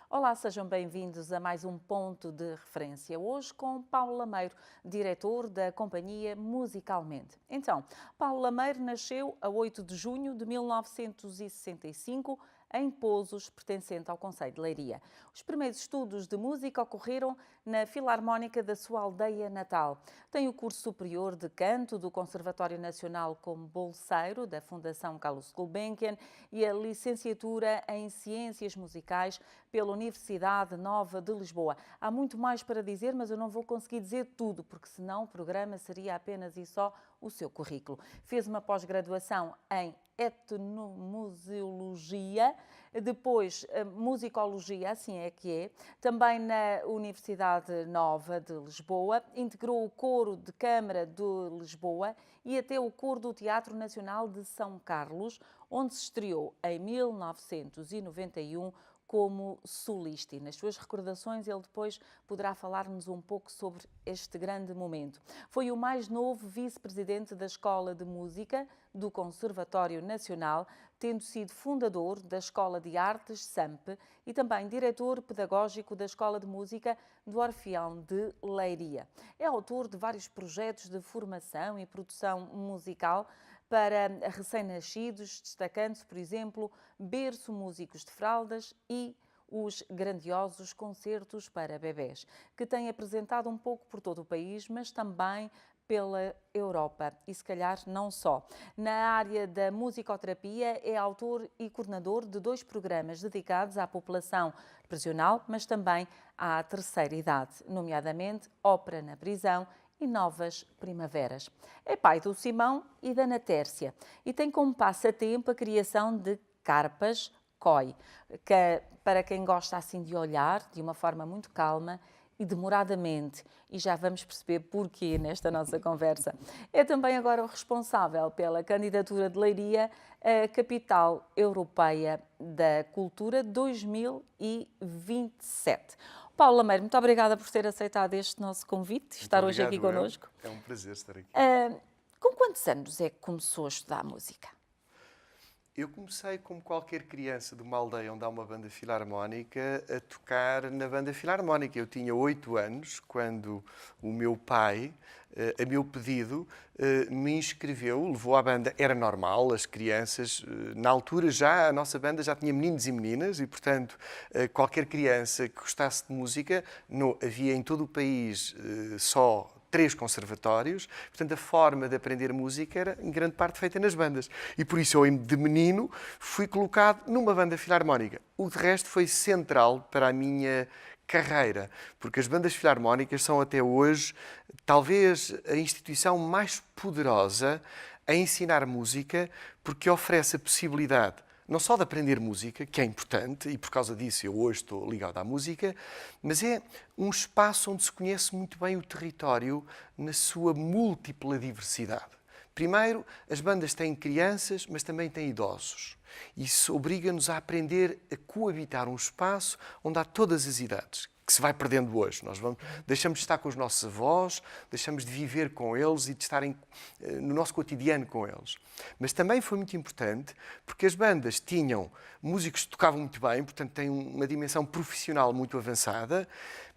Olá, sejam bem-vindos a mais um ponto de referência. Hoje com Paulo Lameiro, diretor da companhia Musicalmente. Então, Paulo Lameiro nasceu a 8 de junho de 1965 em Pozos, pertencente ao concelho de Leiria. Os primeiros estudos de música ocorreram na Filarmónica da sua aldeia natal. Tem o curso superior de canto do Conservatório Nacional como bolseiro da Fundação Carlos Gulbenkian e a licenciatura em Ciências Musicais pela Universidade Nova de Lisboa. Há muito mais para dizer, mas eu não vou conseguir dizer tudo, porque senão o programa seria apenas e só o seu currículo. Fez uma pós-graduação em etnomuseologia, depois musicologia, assim é que é, também na Universidade Nova de Lisboa, integrou o Coro de Câmara de Lisboa e até o Coro do Teatro Nacional de São Carlos, onde se estreou em 1991 como solista. E nas suas recordações ele depois poderá falar-nos um pouco sobre este grande momento. Foi o mais novo vice-presidente da Escola de Música do Conservatório Nacional, tendo sido fundador da Escola de Artes SAMP e também diretor pedagógico da Escola de Música do Orfeão de Leiria. É autor de vários projetos de formação e produção musical para recém-nascidos, destacando-se, por exemplo, Berço Músicos de Fraldas e os grandiosos concertos para bebés, que tem apresentado um pouco por todo o país, mas também pela Europa e se calhar não só. Na área da musicoterapia é autor e coordenador de 2 programas dedicados à população prisional, mas também à terceira idade, nomeadamente Ópera na Prisão e Novas Primaveras. É pai do Simão e da Ana Tércia e tem como passatempo a criação de carpas koi, que para quem gosta assim de olhar de uma forma muito calma e demoradamente, e já vamos perceber porquê nesta nossa conversa. É também agora o responsável pela candidatura de Leiria à Capital Europeia da Cultura 2027. Paulo Lameiro, muito obrigada por ter aceitado este nosso convite, estar hoje aqui connosco. É um prazer estar aqui. Com quantos anos é que começou a estudar música? Eu comecei, como qualquer criança de uma aldeia onde há uma banda filarmónica, a tocar na banda filarmónica. Eu tinha 8 anos quando o meu pai, a meu pedido, me inscreveu, levou à banda. Era normal, as crianças, na altura já, a nossa banda já tinha meninos e meninas e, portanto, qualquer criança que gostasse de música, havia em todo o país só 3 conservatórios, portanto a forma de aprender música era em grande parte feita nas bandas. E por isso eu, de menino, fui colocado numa banda filarmónica. O de resto foi central para a minha carreira, porque as bandas filarmónicas são até hoje talvez a instituição mais poderosa a ensinar música, porque oferece a possibilidade não só de aprender música, que é importante, e por causa disso eu hoje estou ligado à música, mas é um espaço onde se conhece muito bem o território na sua múltipla diversidade. Primeiro, as bandas têm crianças, mas também têm idosos. Isso obriga-nos a aprender a coabitar um espaço onde há todas as idades, que se vai perdendo hoje. Deixamos de estar com os nossos avós, deixamos de viver com eles e de estarem no nosso cotidiano com eles. Mas também foi muito importante porque as bandas tinham músicos que tocavam muito bem, portanto têm uma dimensão profissional muito avançada,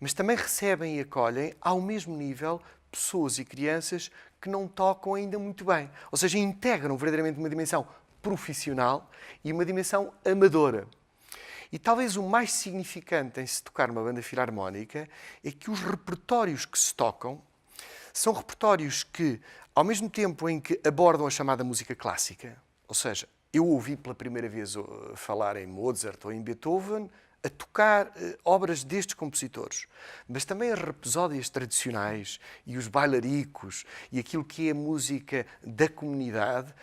mas também recebem e acolhem ao mesmo nível pessoas e crianças que não tocam ainda muito bem. Ou seja, integram verdadeiramente uma dimensão profissional e uma dimensão amadora. E talvez o mais significante em se tocar numa banda filarmónica é que os repertórios que se tocam são repertórios que, ao mesmo tempo em que abordam a chamada música clássica, ou seja, eu ouvi pela primeira vez falar em Mozart ou em Beethoven, a tocar obras destes compositores, mas também as rapsódias tradicionais e os bailaricos e aquilo que é a música da comunidade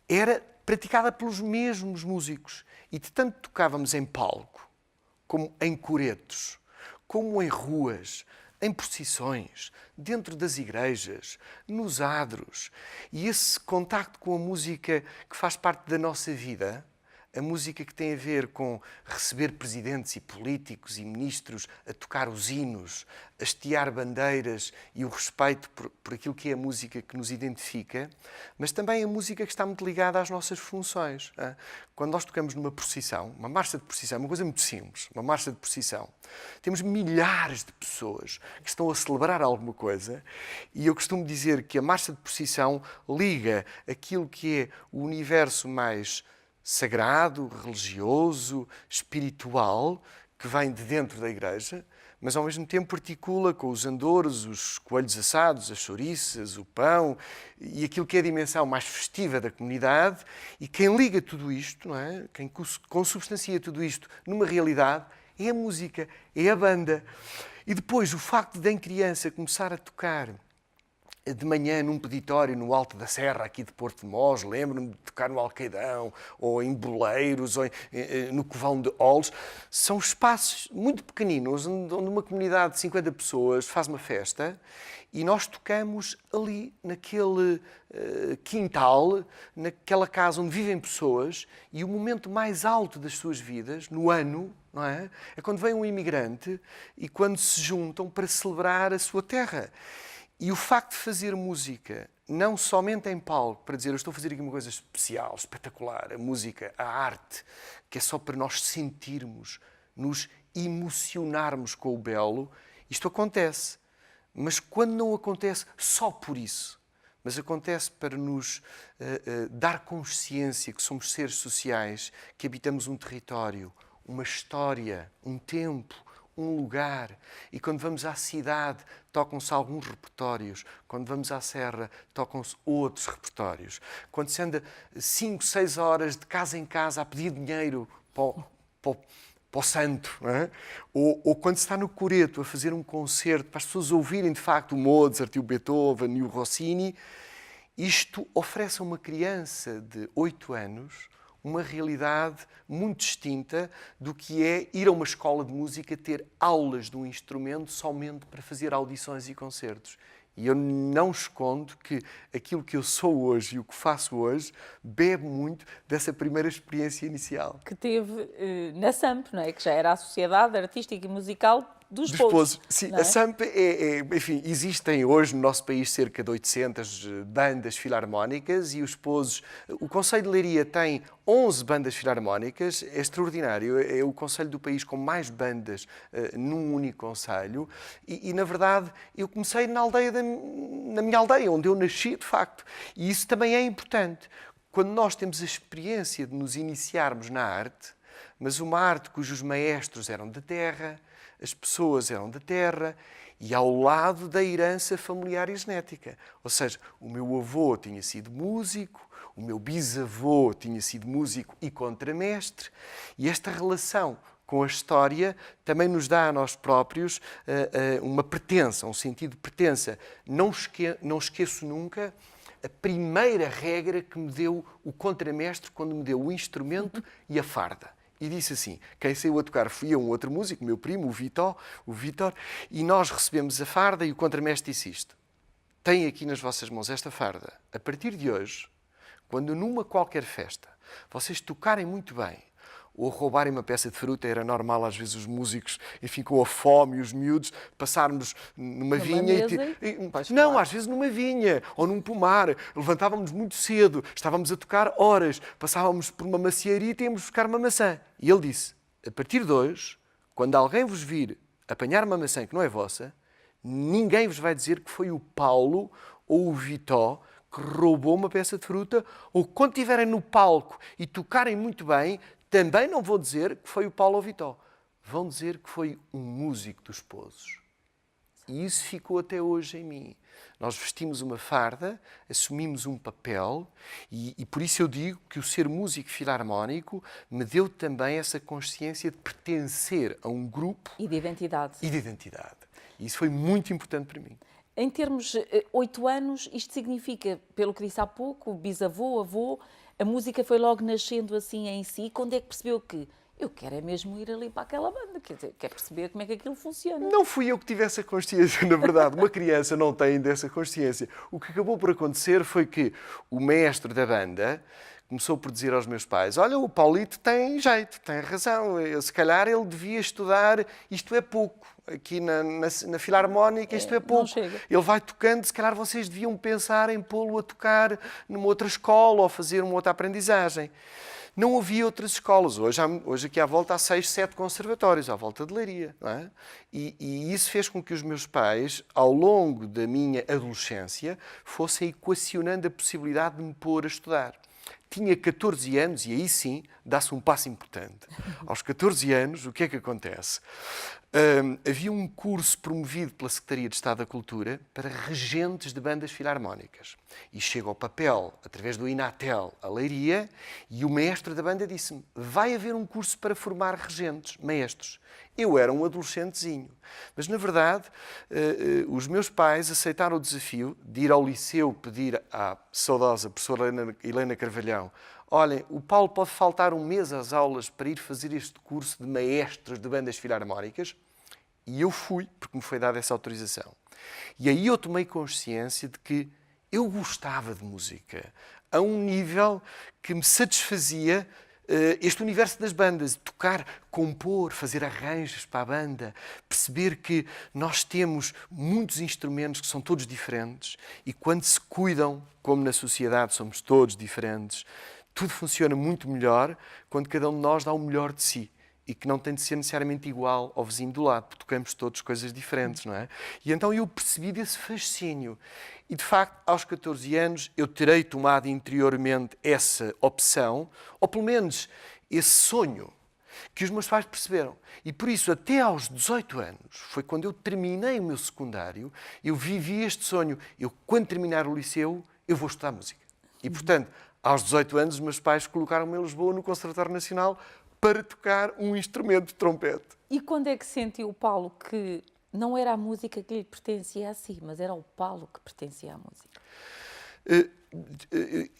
era praticada pelos mesmos músicos. E de tanto tocávamos em palco, como em coretos, como em ruas, em procissões, dentro das igrejas, nos adros. E esse contacto com a música que faz parte da nossa vida, a música que tem a ver com receber presidentes e políticos e ministros a tocar os hinos, a hastear bandeiras e o respeito por aquilo que é a música que nos identifica, mas também a música que está muito ligada às nossas funções. Quando nós tocamos numa procissão, uma marcha de procissão, uma coisa muito simples, uma marcha de procissão, temos milhares de pessoas que estão a celebrar alguma coisa e eu costumo dizer que a marcha de procissão liga aquilo que é o universo mais sagrado, religioso, espiritual, que vem de dentro da igreja, mas ao mesmo tempo articula com os andouros, os coelhos assados, as chouriças, o pão e aquilo que é a dimensão mais festiva da comunidade. E quem liga tudo isto, não é? Quem consubstancia tudo isto numa realidade é a música, é a banda. E depois o facto de em criança começar a tocar de manhã num peditório no Alto da Serra, aqui de Porto de Mós, lembro-me de tocar no Alqueidão, ou em Boleiros, ou no Covão de Olos. São espaços muito pequeninos, onde uma comunidade de 50 pessoas faz uma festa e nós tocamos ali, naquele quintal, naquela casa onde vivem pessoas, e o momento mais alto das suas vidas, no ano, não é? É quando vem um imigrante e quando se juntam para celebrar a sua terra. E o facto de fazer música, não somente em palco, para dizer eu estou a fazer aqui uma coisa especial, espetacular, a música, a arte, que é só para nós sentirmos, nos emocionarmos com o belo, isto acontece. Mas quando não acontece só por isso, mas acontece para nos dar consciência que somos seres sociais, que habitamos um território, uma história, um tempo, um lugar. E quando vamos à cidade, tocam-se alguns repertórios. Quando vamos à serra, tocam-se outros repertórios. Quando se anda 5, 6 horas de casa em casa a pedir dinheiro para o santo, não é? Ou quando se está no coreto a fazer um concerto para as pessoas ouvirem de facto o Mozart, e o Beethoven e o Rossini, isto oferece a uma criança de 8 anos uma realidade muito distinta do que é ir a uma escola de música ter aulas de um instrumento somente para fazer audições e concertos. E eu não escondo que aquilo que eu sou hoje e o que faço hoje bebe muito dessa primeira experiência inicial. Que teve na SAMP, não é? Que já era a Sociedade Artística e Musical dos Pousos. Sim, não é? a SAMP enfim, existem hoje no nosso país cerca de 800 bandas filarmónicas e os Pousos, o Concelho de Leiria tem 11 bandas filarmónicas, é extraordinário, é o concelho do país com mais bandas num único concelho e, na verdade, eu comecei na minha aldeia, onde eu nasci, de facto, e isso também é importante. Quando nós temos a experiência de nos iniciarmos na arte, mas uma arte cujos maestros eram da terra, as pessoas eram da terra e ao lado da herança familiar e genética. Ou seja, o meu avô tinha sido músico, o meu bisavô tinha sido músico e contramestre, e esta relação com a história também nos dá a nós próprios uma pertença, um sentido de pertença. Não esqueço nunca a primeira regra que me deu o contramestre quando me deu o instrumento e a farda. E disse assim, quem saiu a tocar fui eu, um outro músico, meu primo, o Vítor, e nós recebemos a farda e o contramestre disse isto. Tem aqui nas vossas mãos esta farda. A partir de hoje, quando numa qualquer festa vocês tocarem muito bem ou roubarem uma peça de fruta, era normal às vezes os músicos, enfim, com a fome e os miúdos, passarmos numa vinha não, às vezes numa vinha ou num pomar, levantávamos muito cedo, estávamos a tocar horas, passávamos por uma macieira e tínhamos de buscar uma maçã. E ele disse, a partir de hoje, quando alguém vos vir apanhar uma maçã que não é vossa, ninguém vos vai dizer que foi o Paulo ou o Vitó que roubou uma peça de fruta, ou quando estiverem no palco e tocarem muito bem, também não vou dizer que foi o Paulo ou Vitó. Vão dizer que foi um músico dos Pousos. E isso ficou até hoje em mim. Nós vestimos uma farda, assumimos um papel e por isso eu digo que o ser músico filarmónico me deu também essa consciência de pertencer a um grupo. E de identidade. E de identidade. E isso foi muito importante para mim. Em termos de 8 anos, isto significa, pelo que disse há pouco, bisavô, avô, a música foi logo nascendo assim em si. Quando é que percebeu que eu quero é mesmo ir ali para aquela banda, quer dizer, quero perceber como é que aquilo funciona. Não fui eu que tive essa consciência, na verdade. Uma criança não tem dessa consciência. O que acabou por acontecer foi que o mestre da banda começou por dizer aos meus pais: olha, o Paulito tem jeito, tem razão, se calhar ele devia estudar, isto é pouco. Aqui na Filarmónica, isto é pouco. Não chega. Ele vai tocando, se calhar vocês deviam pensar em pô-lo a tocar numa outra escola ou fazer uma outra aprendizagem. Não havia outras escolas. Hoje aqui à volta há 6, 7 conservatórios, à volta de Leiria. Não é? E isso fez com que os meus pais, ao longo da minha adolescência, fossem equacionando a possibilidade de me pôr a estudar. Tinha 14 anos e aí sim dá-se um passo importante. Aos 14 anos, o que é que acontece? Havia um curso promovido pela Secretaria de Estado da Cultura para regentes de bandas filarmónicas. E chega ao papel, através do Inatel, a Leiria, e o mestre da banda disse-me: vai haver um curso para formar regentes, maestros. Eu era um adolescentezinho. Mas, na verdade, os meus pais aceitaram o desafio de ir ao liceu pedir à saudosa professora Helena Carvalhão: olhem, o Paulo pode faltar um mês às aulas para ir fazer este curso de maestros de bandas filarmónicas? E eu fui, porque me foi dada essa autorização. E aí eu tomei consciência de que eu gostava de música a um nível que me satisfazia este universo das bandas, tocar, compor, fazer arranjos para a banda, perceber que nós temos muitos instrumentos que são todos diferentes e quando se cuidam, como na sociedade somos todos diferentes, tudo funciona muito melhor quando cada um de nós dá o melhor de si e que não tem de ser necessariamente igual ao vizinho do lado, porque tocamos todos coisas diferentes, não é? E então eu percebi desse fascínio. E, de facto, aos 14 anos, eu terei tomado interiormente essa opção, ou pelo menos esse sonho, que os meus pais perceberam. E, por isso, até aos 18 anos, foi quando eu terminei o meu secundário, eu vivi este sonho. Eu, quando terminar o liceu, eu vou estudar música. E, portanto, aos 18 anos, os meus pais colocaram-me em Lisboa, no Conservatório Nacional, para tocar um instrumento de trompete. E quando é que sentiu o Paulo que não era a música que lhe pertencia a si, mas era o Paulo que pertencia à música?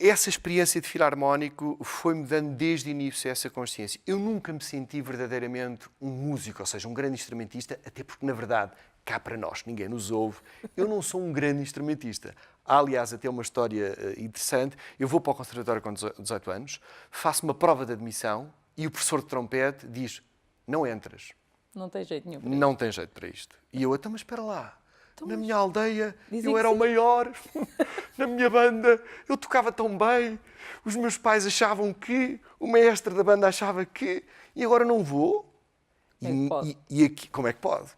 Essa experiência de filarmónico foi-me dando desde o início essa consciência. Eu nunca me senti verdadeiramente um músico, ou seja, um grande instrumentista, até porque, na verdade, cá para nós, ninguém nos ouve, eu não sou um grande instrumentista. Há, aliás, até uma história interessante. Eu vou para o conservatório com 18 anos, faço uma prova de admissão e o professor de trompete diz: não entras. Não tem jeito nenhum para Não isto. tem jeito para isto. E eu, então, mas espera lá. Então, Na mas minha aldeia, dizem eu que era o sim. maior. Na minha banda, eu tocava tão bem. Os meus pais achavam que, o mestre da banda achava que, e agora não vou. Como é que pode? E aqui, como é que pode?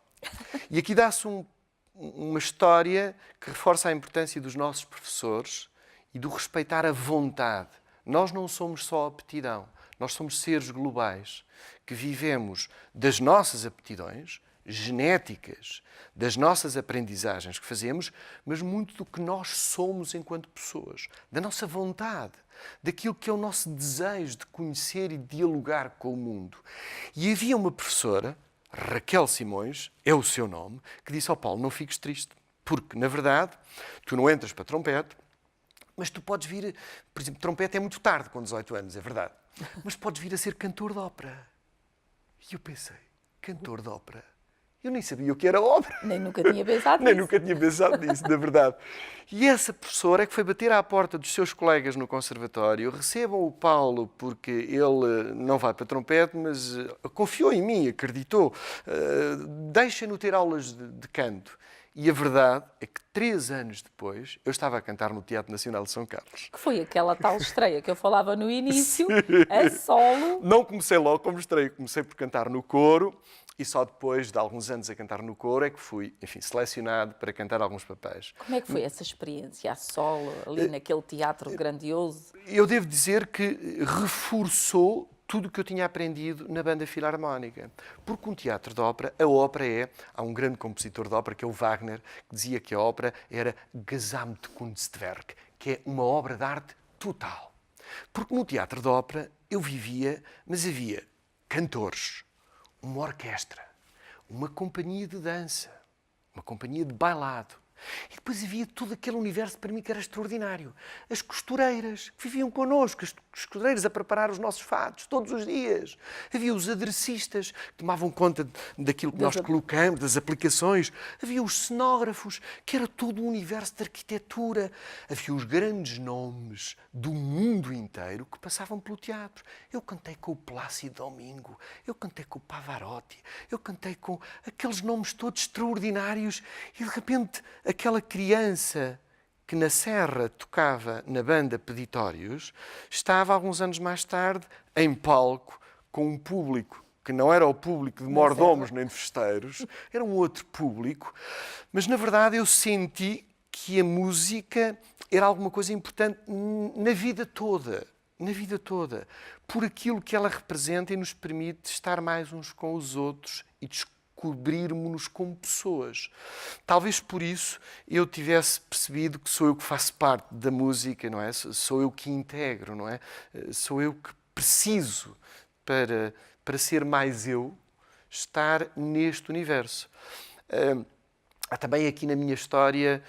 E aqui dá-se uma história que reforça a importância dos nossos professores e do respeitar a vontade. Nós não somos só aptidão, nós somos seres globais que vivemos das nossas aptidões genéticas, das nossas aprendizagens que fazemos, mas muito do que nós somos enquanto pessoas, da nossa vontade, daquilo que é o nosso desejo de conhecer e dialogar com o mundo. E havia uma professora, Raquel Simões, é o seu nome, que disse ao Paulo: não fiques triste, porque, na verdade, tu não entras para trompete, mas tu podes vir, por exemplo, trompete é muito tarde, com 18 anos, é verdade, mas podes vir a ser cantor de ópera. E eu pensei: cantor de ópera? Eu nem sabia o que era ópera. Nem nunca tinha pensado Nem nisso. nunca tinha pensado nisso, na verdade. E essa professora é que foi bater à porta dos seus colegas no conservatório: recebam o Paulo porque ele não vai para trompete, mas confiou em mim, acreditou, deixem-no ter aulas de canto. E a verdade é que 3 anos depois eu estava a cantar no Teatro Nacional de São Carlos. Que foi aquela tal estreia que eu falava no início, a solo. Não comecei logo como estreia, comecei por cantar no coro e só depois de alguns anos a cantar no coro é que fui, enfim, selecionado para cantar alguns papéis. Como é que foi essa experiência a solo, ali naquele teatro grandioso? Eu devo dizer que reforçou tudo o que eu tinha aprendido na banda filarmónica. Porque um teatro de ópera, a ópera é... Há um grande compositor de ópera, que é o Wagner, que dizia que a ópera era Gesamtkunstwerk, que é uma obra de arte total. Porque no teatro de ópera eu vivia, mas havia cantores, uma orquestra, uma companhia de dança, uma companhia de bailado. E depois havia todo aquele universo para mim que era extraordinário. As costureiras que viviam connosco, as costureiras a preparar os nossos fatos todos os dias. Havia os aderecistas que tomavam conta daquilo que nós colocamos, das aplicações. Havia os cenógrafos, que era todo um universo de arquitetura. Havia os grandes nomes do mundo inteiro que passavam pelo teatro. Eu cantei com o Plácido Domingo, eu cantei com o Pavarotti, eu cantei com aqueles nomes todos extraordinários e de repente aquela criança que na Serra tocava na banda Peditórios estava alguns anos mais tarde em palco com um público que não era o público de mordomos nem de festeiros, era um outro público, mas na verdade eu senti que a música era alguma coisa importante na vida toda, por aquilo que ela representa e nos permite estar mais uns com os outros e descobrirmos-nos como pessoas. Talvez por isso eu tivesse percebido que sou eu que faço parte da música, não é? Sou eu que integro, não é? Sou eu que preciso para ser mais eu, estar neste universo. Há também aqui na minha história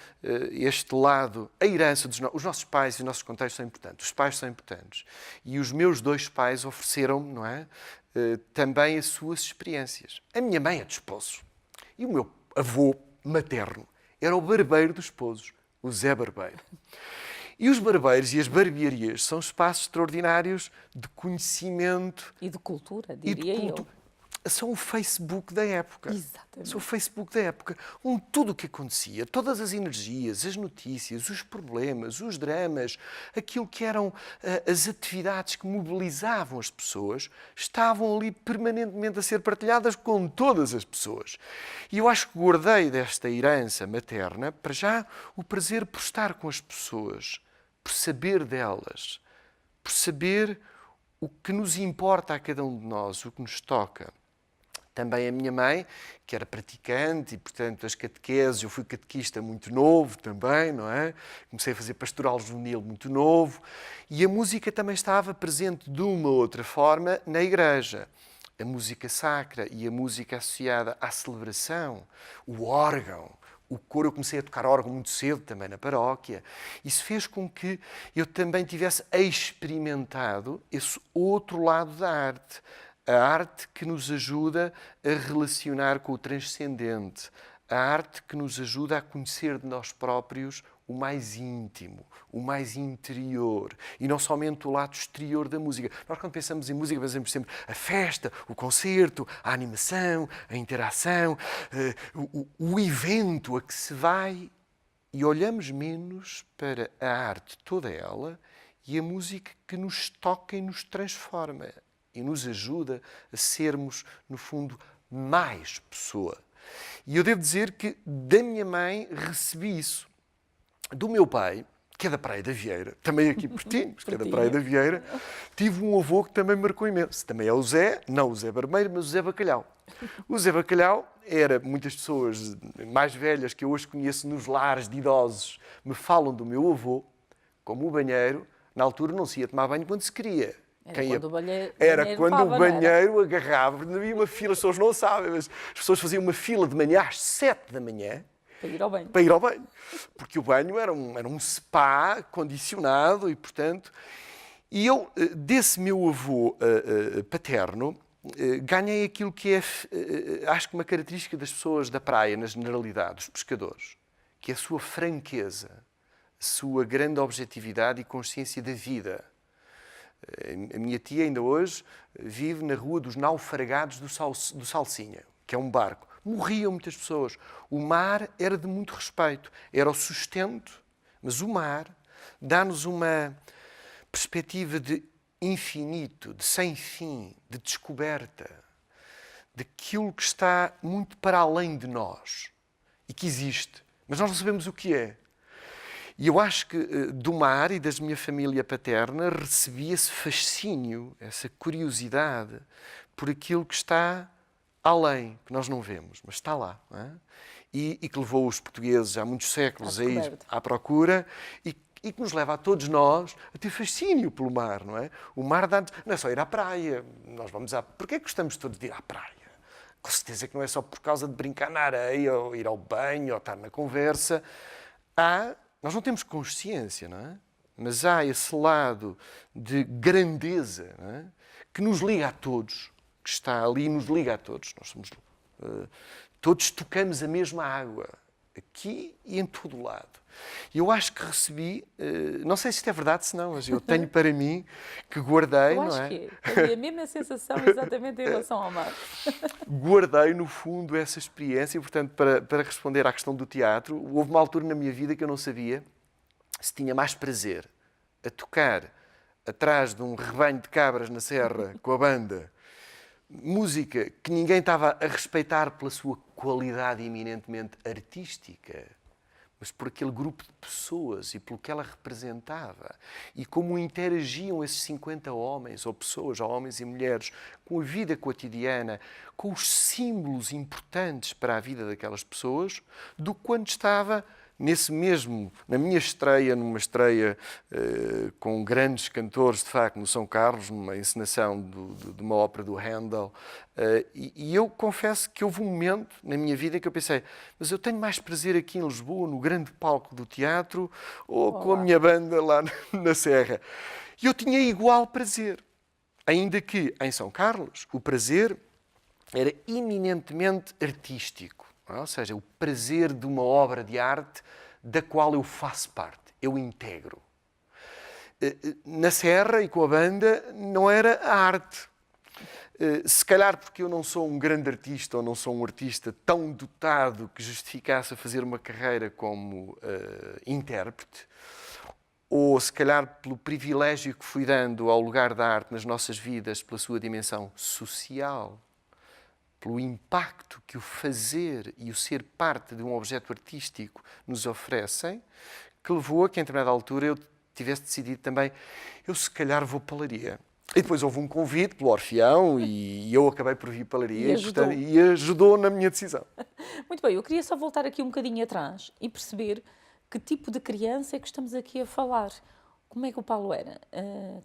este lado, a herança os nossos pais e os nossos contextos são importantes. Os pais são importantes. E os meus dois pais ofereceram-me, não é? Também as suas experiências. A minha mãe é de Esposo. E o meu avô materno era o barbeiro dos Esposos, o Zé Barbeiro. E os barbeiros e as barbearias são espaços extraordinários de conhecimento. E de cultura, diria eu. São o Facebook da época. Exatamente. São o Facebook da época, onde tudo o que acontecia, todas as energias, as notícias, os problemas, os dramas, aquilo que eram as atividades que mobilizavam as pessoas, estavam ali permanentemente a ser partilhadas com todas as pessoas. E eu acho que guardei desta herança materna, para já, o prazer por estar com as pessoas, por saber delas, por saber o que nos importa a cada um de nós, o que nos toca. Também a minha mãe, que era praticante e, portanto, as catequeses, eu fui catequista muito novo também, não é? Comecei a fazer pastoral juvenil muito novo e a música também estava presente de uma outra forma na igreja. A música sacra e a música associada à celebração, o órgão, o coro. Eu comecei a tocar órgão muito cedo também na paróquia. Isso fez com que eu também tivesse experimentado esse outro lado da arte. A arte que nos ajuda a relacionar com o transcendente. A arte que nos ajuda a conhecer de nós próprios o mais íntimo, o mais interior. E não somente o lado exterior da música. Nós, quando pensamos em música, pensamos sempre a festa, o concerto, a animação, a interação, o evento a que se vai. E olhamos menos para a arte toda ela e a música que nos toca e nos transforma. E nos ajuda a sermos, no fundo, mais pessoa. E eu devo dizer que da minha mãe recebi isso. Do meu pai, que é da Praia da Vieira, também aqui pertinho, que é da Praia da Vieira, tive um avô que também me marcou imenso. Também é o Zé, não o Zé Barbeiro, mas o Zé Bacalhau. O Zé Bacalhau era, muitas pessoas mais velhas que eu hoje conheço nos lares de idosos, me falam do meu avô, como o banheiro, na altura não se ia tomar banho quando se queria. Era quando o banheiro agarrava, havia uma fila, as pessoas não sabem, mas as pessoas faziam uma fila de manhã às 7 da manhã para ir ao banho. Porque o banho era um spa condicionado e, portanto... E eu, desse meu avô paterno, ganhei aquilo que é, acho que uma característica das pessoas da praia, na generalidade, dos pescadores, que é a sua franqueza, a sua grande objetividade e consciência da vida. A minha tia ainda hoje vive na Rua dos Naufragados do Salsinha, que é um barco. Morriam muitas pessoas. O mar era de muito respeito, era o sustento, mas o mar dá-nos uma perspectiva de infinito, de sem fim, de descoberta, daquilo que está muito para além de nós e que existe, mas nós não sabemos o que é. E eu acho que do mar e da minha família paterna recebi esse fascínio, essa curiosidade por aquilo que está além, que nós não vemos, mas está lá. Não é? E que levou os portugueses há muitos séculos a ir à procura e que nos leva a todos nós a ter fascínio pelo mar, não é? O mar dá-nos... Não é só ir à praia, nós vamos à... Porquê é que gostamos todos de ir à praia? com certeza que não é só por causa de brincar na areia, ou ir ao banho, ou estar na conversa. Nós não temos consciência, não é? Mas há esse lado de grandeza, não é? Que nos liga a todos, que está ali e nos liga a todos. Nós somos, todos tocamos a mesma água, aqui e em todo o lado. E eu acho que recebi, não sei se isto é verdade, se não, mas eu tenho para mim que guardei, Eu não acho é? que é a mesma sensação exatamente em relação ao mar. Guardei, no fundo, essa experiência. E, portanto, para responder à questão do teatro, houve uma altura na minha vida que eu não sabia se tinha mais prazer a tocar atrás de um rebanho de cabras na serra com a banda, música que ninguém estava a respeitar pela sua qualidade eminentemente artística, mas por aquele grupo de pessoas e pelo que ela representava e como interagiam esses 50 homens ou pessoas, ou homens e mulheres, com a vida cotidiana, com os símbolos importantes para a vida daquelas pessoas, do que quando estava na minha estreia, numa estreia com grandes cantores, de facto, no São Carlos, numa encenação de uma ópera do Handel, e eu confesso que houve um momento na minha vida que eu pensei, mas eu tenho mais prazer aqui em Lisboa, no grande palco do teatro, ou com a minha banda lá na Serra? E eu tinha igual prazer, ainda que em São Carlos o prazer era eminentemente artístico. Ou seja, o prazer de uma obra de arte da qual eu faço parte, eu integro. Na Serra e com a banda não era a arte. Se calhar porque eu não sou um grande artista ou não sou um artista tão dotado que justificasse a fazer uma carreira como intérprete, ou se calhar pelo privilégio que fui dando ao lugar da arte nas nossas vidas, pela sua dimensão social, pelo impacto que o fazer e o ser parte de um objeto artístico nos oferecem, que levou a que, em determinada altura, eu tivesse decidido também, eu se calhar vou para a Leiria. E depois houve um convite pelo Orfeão e eu acabei por vir para a Leiria e ajudou na minha decisão. Muito bem, eu queria só voltar aqui um bocadinho atrás e perceber que tipo de criança é que estamos aqui a falar. Como é que o Paulo era?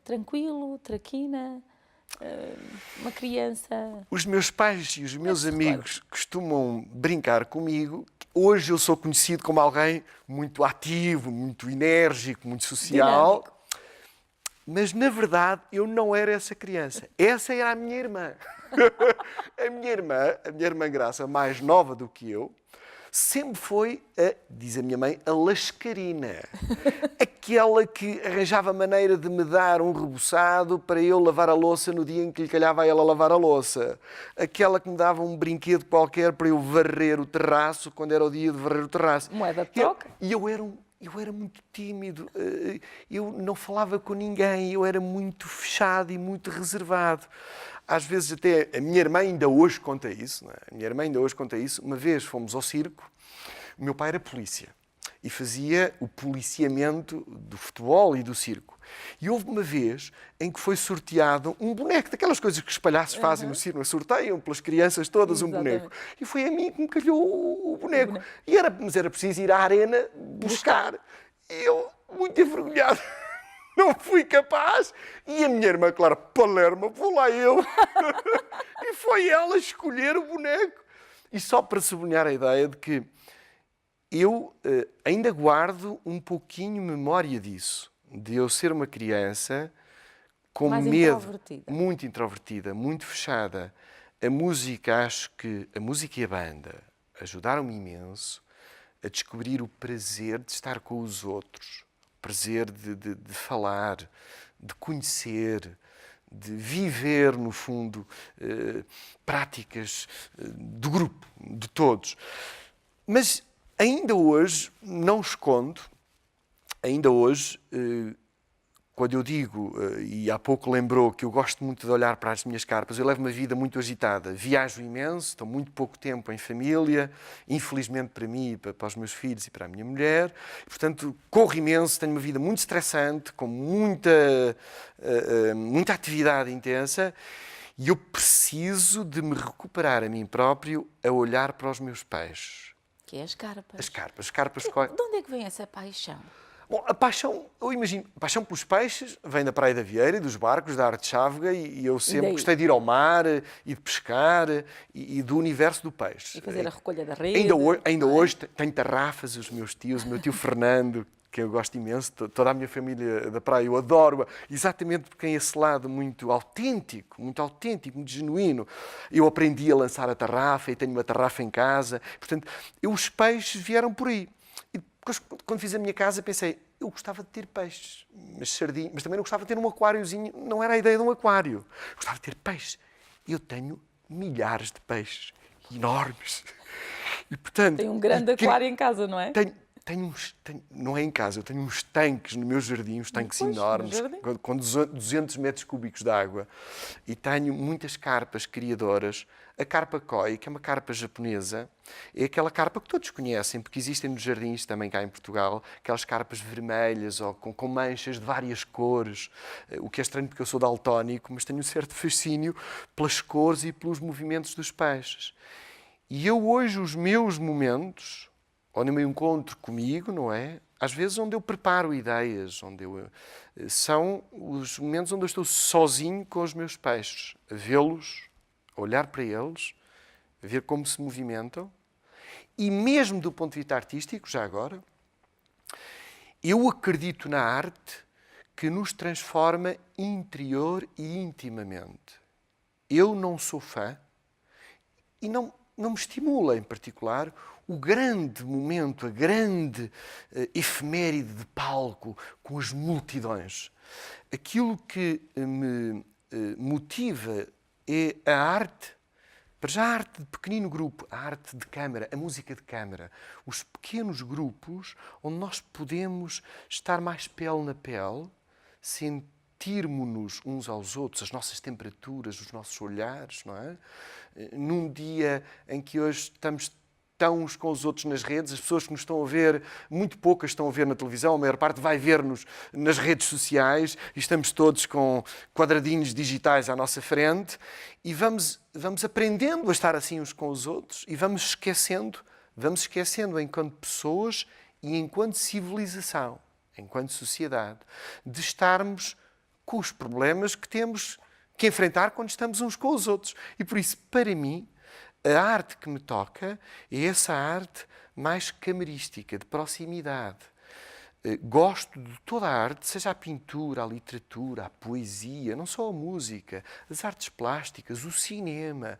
Tranquilo, traquina? Uma criança... Os meus pais e os meus amigos costumam brincar comigo. Hoje eu sou conhecido como alguém muito ativo, muito enérgico, muito social. Dinâmico. Mas, na verdade, eu não era essa criança. Essa era a minha irmã. A minha irmã Graça, mais nova do que eu, sempre foi, diz a minha mãe, a lascarina. Aquela que arranjava maneira de me dar um reboçado para eu lavar a louça no dia em que lhe calhava a ela lavar a louça. Aquela que me dava um brinquedo qualquer para eu varrer o terraço quando era o dia de varrer o terraço. Moeda de troca. E eu era muito tímido, eu não falava com ninguém, eu era muito fechado e muito reservado. Às vezes até a minha irmã ainda hoje conta isso, não é? A minha irmã ainda hoje conta isso. Uma vez fomos ao circo, o meu pai era polícia e fazia o policiamento do futebol e do circo. E houve uma vez em que foi sorteado um boneco, daquelas coisas que os palhaços fazem no circo, sorteiam pelas crianças todas um boneco. E foi a mim que me calhou o boneco. Mas era preciso ir à arena buscar. E eu, muito envergonhado, não fui capaz. E a minha irmã, claro, Palerma, vou lá eu. E foi ela escolher o boneco. E só para sublinhar a ideia de que eu ainda guardo um pouquinho memória disso, de eu ser uma criança com mais medo, introvertida. muito introvertida, muito fechada. A música, acho que a música e a banda ajudaram-me imenso a descobrir o prazer de estar com os outros, o prazer de falar, de conhecer, de viver, no fundo, práticas do grupo, de todos. Mas ainda hoje, não escondo, ainda hoje, quando eu digo, e há pouco lembrou que eu gosto muito de olhar para as minhas carpas, eu levo uma vida muito agitada, viajo imenso, estou muito pouco tempo em família, infelizmente para mim, para os meus filhos e para a minha mulher, portanto, corro imenso, tenho uma vida muito estressante, com muita atividade intensa, e eu preciso de me recuperar a mim próprio a olhar para os meus pés. Que é as carpas. As carpas. De onde é que vem essa paixão? Bom, a paixão, eu imagino, a paixão pelos peixes vem da Praia da Vieira e dos barcos, da Arte de Chávega, e eu sempre gostei de ir ao mar e de pescar e do universo do peixe. E fazer a recolha da rede. Ainda hoje tenho tarrafas, os meus tios, o meu tio Fernando, que eu gosto imenso, toda a minha família da praia, eu adoro-a, exatamente porque tem esse lado muito autêntico, muito genuíno. Eu aprendi a lançar a tarrafa e tenho uma tarrafa em casa, portanto, os peixes vieram por aí. E depois, quando fiz a minha casa, pensei, eu gostava de ter peixes, mas sardinhas, mas também não gostava de ter um aquáriozinho, não era a ideia de um aquário. Gostava de ter peixes. E eu tenho milhares de peixes, enormes. E, portanto, tem um grande aquário em casa, não é? Não é em casa, eu tenho uns tanques no meu jardim, uns tanques enormes, com 200 metros cúbicos de água. E tenho muitas carpas criadoras. A carpa koi, que é uma carpa japonesa, é aquela carpa que todos conhecem, porque existem nos jardins também cá em Portugal, aquelas carpas vermelhas ou com manchas de várias cores, o que é estranho porque eu sou daltónico, mas tenho um certo fascínio pelas cores e pelos movimentos dos peixes. E eu hoje, os meus momentos, onde eu me encontro comigo, não é? Às vezes onde eu preparo ideias, são os momentos onde eu estou sozinho com os meus peixes, a vê-los, a olhar para eles, a ver como se movimentam. E mesmo do ponto de vista artístico, já agora, eu acredito na arte que nos transforma interior e intimamente. Eu não sou fã e não me estimula, em particular, o grande momento, a grande efeméride de palco com as multidões. Aquilo que me motiva é a arte, para já a arte de pequenino grupo, a arte de câmara, a música de câmara, os pequenos grupos onde nós podemos estar mais pele na pele, sentirmos-nos uns aos outros, as nossas temperaturas, os nossos olhares, não é? Num dia em que hoje estamos tão uns com os outros nas redes, as pessoas que nos estão a ver, muito poucas estão a ver na televisão, a maior parte vai ver-nos nas redes sociais e estamos todos com quadradinhos digitais à nossa frente e vamos aprendendo a estar assim uns com os outros e vamos esquecendo enquanto pessoas e enquanto civilização, enquanto sociedade, de estarmos com os problemas que temos que enfrentar quando estamos uns com os outros. E por isso, para mim, a arte que me toca é essa arte mais camarística, de proximidade. Gosto de toda a arte, seja a pintura, a literatura, a poesia, não só a música, as artes plásticas, o cinema,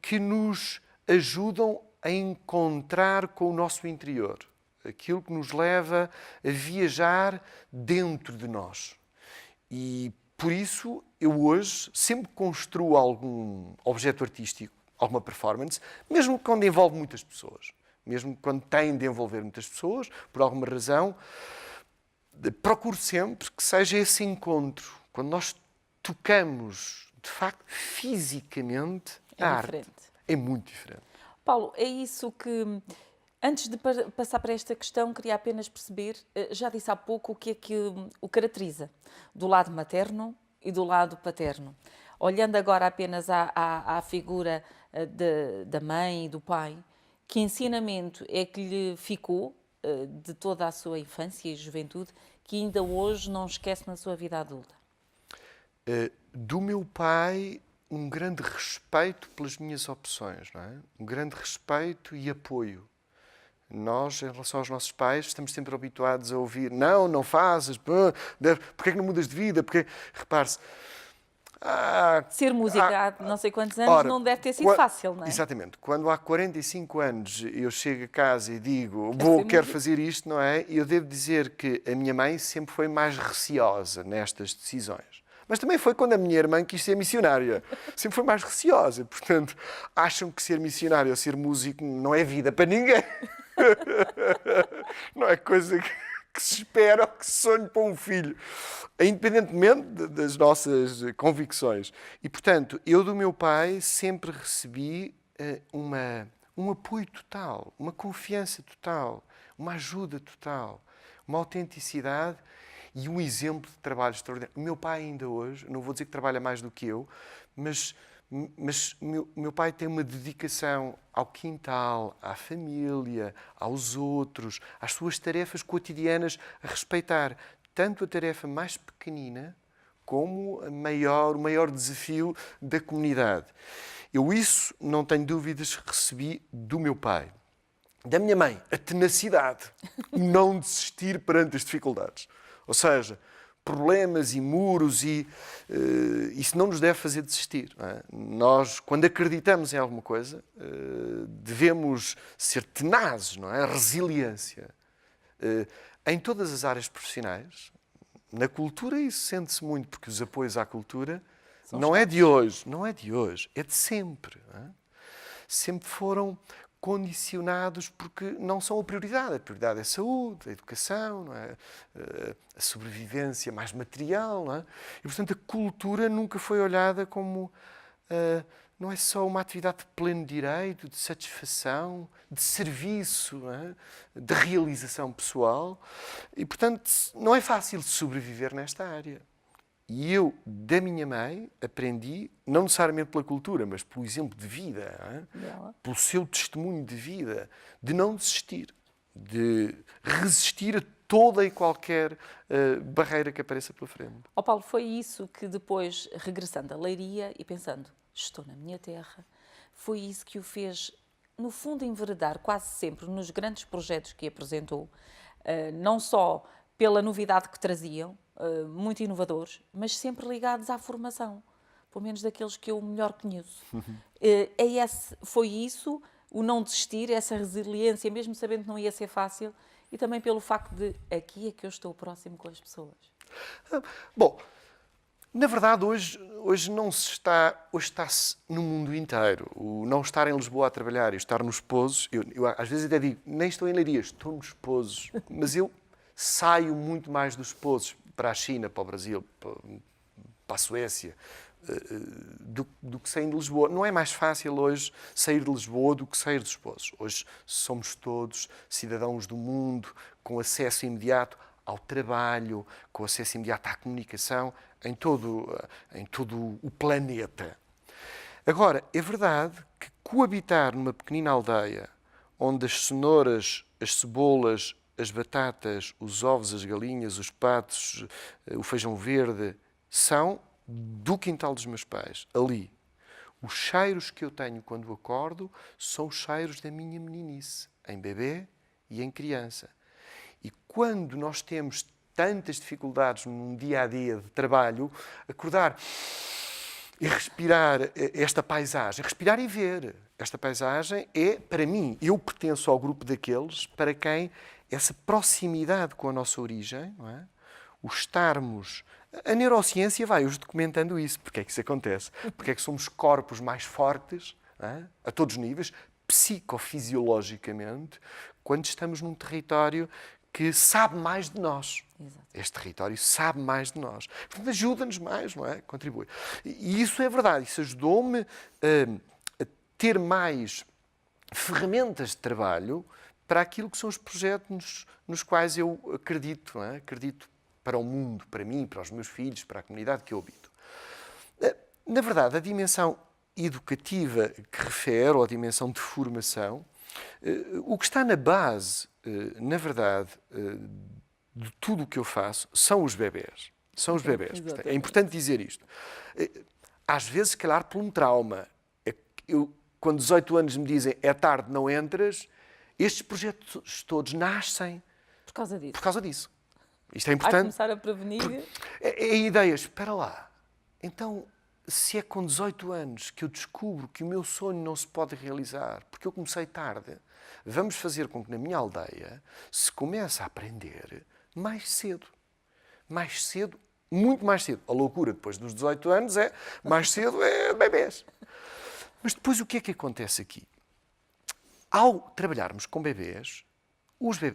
que nos ajudam a encontrar com o nosso interior. Aquilo que nos leva a viajar dentro de nós. E por isso, eu hoje sempre construo algum objeto artístico, alguma performance, mesmo quando envolve muitas pessoas, mesmo quando tem de envolver muitas pessoas, por alguma razão, procuro sempre que seja esse encontro, quando nós tocamos, de facto, fisicamente a arte. É muito diferente. Paulo, é isso que... Antes de passar para esta questão, queria apenas perceber, já disse há pouco, o que é que o caracteriza do lado materno e do lado paterno. Olhando agora apenas à figura da mãe e do pai, que ensinamento é que lhe ficou de toda a sua infância e juventude que ainda hoje não esquece na sua vida adulta? Do meu pai, um grande respeito pelas minhas opções, não é? Um grande respeito e apoio. Nós, em relação aos nossos pais, estamos sempre habituados a ouvir não fazes, porque é que não mudas de vida? Porque, repare-se, ser músico há não sei quantos anos não deve ter sido fácil, não é? Exatamente. Quando há 45 anos eu chego a casa e digo quero fazer isto, não é? Eu devo dizer que a minha mãe sempre foi mais receosa nestas decisões. Mas também foi quando a minha irmã quis ser missionária. Sempre foi mais receosa. Portanto, acham que ser missionário ou ser músico não é vida para ninguém. Não é coisa que se espera ou que se sonha para um filho, independentemente das nossas convicções. E, portanto, eu do meu pai sempre recebi um apoio total, uma confiança total, uma ajuda total, uma autenticidade e um exemplo de trabalho extraordinário. O meu pai ainda hoje, não vou dizer que trabalha mais do que eu, mas Mas meu pai tem uma dedicação ao quintal, à família, aos outros, às suas tarefas cotidianas, a respeitar tanto a tarefa mais pequenina como o maior desafio da comunidade. Eu isso, não tenho dúvidas, recebi do meu pai. Da minha mãe, a tenacidade, o não desistir perante as dificuldades. Ou seja, problemas e muros, e isso não nos deve fazer desistir. Não é? Nós, quando acreditamos em alguma coisa, devemos ser tenazes, não é? Resiliência. Em todas as áreas profissionais, na cultura isso sente-se muito, porque os apoios à cultura não é de hoje, é de sempre. Não é? Sempre foram condicionados porque não são a prioridade. A prioridade é a saúde, a educação, não é? A sobrevivência mais material. Não é? E, portanto, a cultura nunca foi olhada como... não é só uma atividade de pleno direito, de satisfação, de serviço, não é? De realização pessoal. E, portanto, não é fácil sobreviver nesta área. E eu, da minha mãe, aprendi, não necessariamente pela cultura, mas pelo exemplo de vida, pelo seu testemunho de vida, de não desistir, de resistir a toda e qualquer barreira que apareça pela frente. Ó Paulo, foi isso que depois, regressando a Leiria e pensando, estou na minha terra, foi isso que o fez, no fundo, enveredar quase sempre nos grandes projetos que apresentou, não só pela novidade que traziam, muito inovadores, mas sempre ligados à formação, pelo menos daqueles que eu melhor conheço. Foi isso, o não desistir, essa resiliência, mesmo sabendo que não ia ser fácil, e também pelo facto de aqui é que eu estou próximo com as pessoas. Bom, na verdade, hoje não se está, hoje está-se no mundo inteiro. O não estar em Lisboa a trabalhar e estar nos Pozos, eu às vezes até digo, nem estou em Leiria, estou nos Pozos, mas eu saio muito mais dos Pozos para a China, para o Brasil, para a Suécia, do que sair de Lisboa. Não é mais fácil hoje sair de Lisboa do que sair dos Pozos. Hoje somos todos cidadãos do mundo, com acesso imediato ao trabalho, com acesso imediato à comunicação, em todo o planeta. Agora, é verdade que coabitar numa pequenina aldeia, onde as cenouras, as cebolas, as batatas, os ovos, as galinhas, os patos, o feijão verde, são do quintal dos meus pais, ali. Os cheiros que eu tenho quando acordo são os cheiros da minha meninice, em bebê e em criança. E quando nós temos tantas dificuldades num dia-a-dia de trabalho, acordar e respirar esta paisagem, respirar e ver. Esta paisagem é, para mim, eu pertenço ao grupo daqueles para quem essa proximidade com a nossa origem, não é? O estarmos... A neurociência vai hoje documentando isso. Porque é que isso acontece? Porque é que somos corpos mais fortes, não é? A todos os níveis, psicofisiologicamente, quando estamos num território que sabe mais de nós. Exato. Este território sabe mais de nós. Portanto, ajuda-nos mais, não é? Contribui. E isso é verdade. Isso ajudou-me a ter mais ferramentas de trabalho para aquilo que são os projetos nos quais eu acredito, não é? Acredito para o mundo, para mim, para os meus filhos, para a comunidade que eu habito. Na verdade, a dimensão educativa que refere, ou a dimensão de formação, o que está na base, na verdade, de tudo o que eu faço, são os bebés. São os bebés. É importante dizer isto. Às vezes, se calhar, por um trauma. Eu, quando 18 anos me dizem é tarde, não entras, estes projetos todos nascem Por causa disso. por causa disso. Isto é A importante. começar a prevenir. É a ideia, espera lá. Então, se é com 18 anos que eu descubro que o meu sonho não se pode realizar, porque eu comecei tarde, vamos fazer com que na minha aldeia se comece a aprender mais cedo. Mais cedo, muito mais cedo. A loucura depois dos 18 anos é, mais cedo é bebés. Mas depois o que é que acontece aqui? Ao trabalharmos com bebés,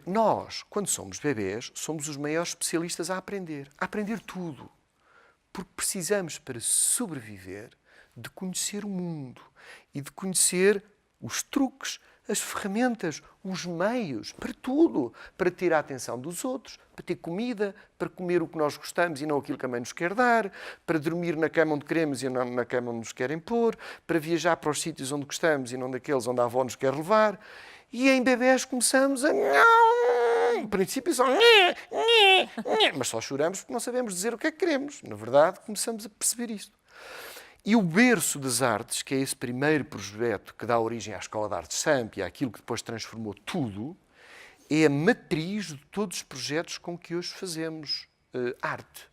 nós, quando somos bebés, somos os maiores especialistas a aprender tudo. Porque precisamos, para sobreviver, de conhecer o mundo e de conhecer os truques as ferramentas, os meios, para tudo. Para ter a atenção dos outros, para ter comida, para comer o que nós gostamos e não aquilo que a mãe nos quer dar, para dormir na cama onde queremos e não na cama onde nos querem pôr, para viajar para os sítios onde gostamos e não daqueles onde a avó nos quer levar. E em bebés começamos a... No princípio só... Mas só choramos porque não sabemos dizer o que é que queremos. Na verdade, começamos a perceber isto. E o berço das artes, que é esse primeiro projeto que dá origem à Escola de Artes SAMP e àquilo que depois transformou tudo, é a matriz de todos os projetos com que hoje fazemos arte.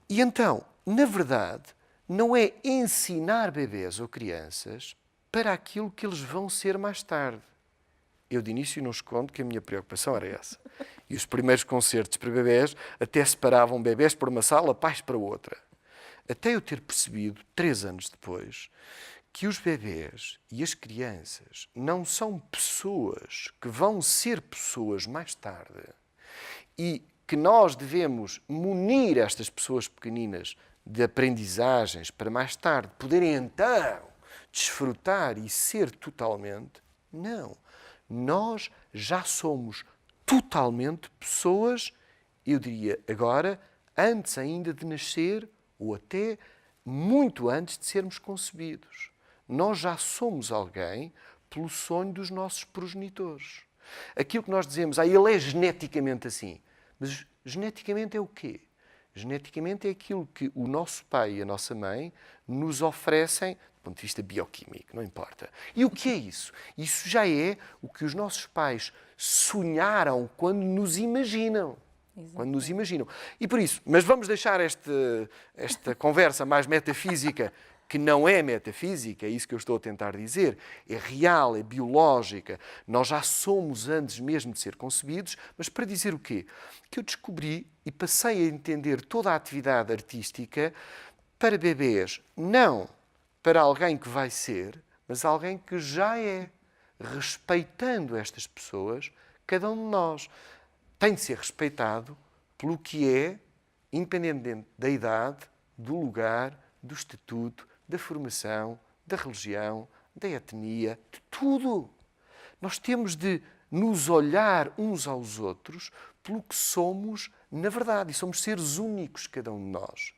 E então, na verdade, não é ensinar bebés ou crianças para aquilo que eles vão ser mais tarde. Eu, de início, não escondo que a minha preocupação era essa. E os primeiros concertos para bebés até separavam bebés para uma sala, pais para outra. Até eu ter percebido, 3 anos depois, que os bebés e as crianças não são pessoas que vão ser pessoas mais tarde e que nós devemos munir estas pessoas pequeninas de aprendizagens para mais tarde poderem então desfrutar e ser totalmente. Não. Nós já somos totalmente pessoas, eu diria agora, antes ainda de nascer ou até muito antes de sermos concebidos. Nós já somos alguém pelo sonho dos nossos progenitores. Aquilo que nós dizemos, ele é geneticamente assim. Mas geneticamente é o quê? Geneticamente é aquilo que o nosso pai e a nossa mãe nos oferecem do ponto de vista bioquímico, não importa. E o que é isso? Isso já é o que os nossos pais sonharam quando nos imaginam. Exatamente. Quando nos imaginam. E por isso, mas vamos deixar esta conversa mais metafísica, que não é metafísica, é isso que eu estou a tentar dizer, é real, é biológica. Nós já somos antes mesmo de ser concebidos, mas para dizer o quê? Que eu descobri e passei a entender toda a atividade artística para bebês, não para alguém que vai ser, mas alguém que já é, respeitando estas pessoas, cada um de nós tem de ser respeitado pelo que é, independentemente da idade, do lugar, do estatuto, da formação, da religião, da etnia, de tudo. Nós temos de nos olhar uns aos outros pelo que somos na verdade. E somos seres únicos, cada um de nós.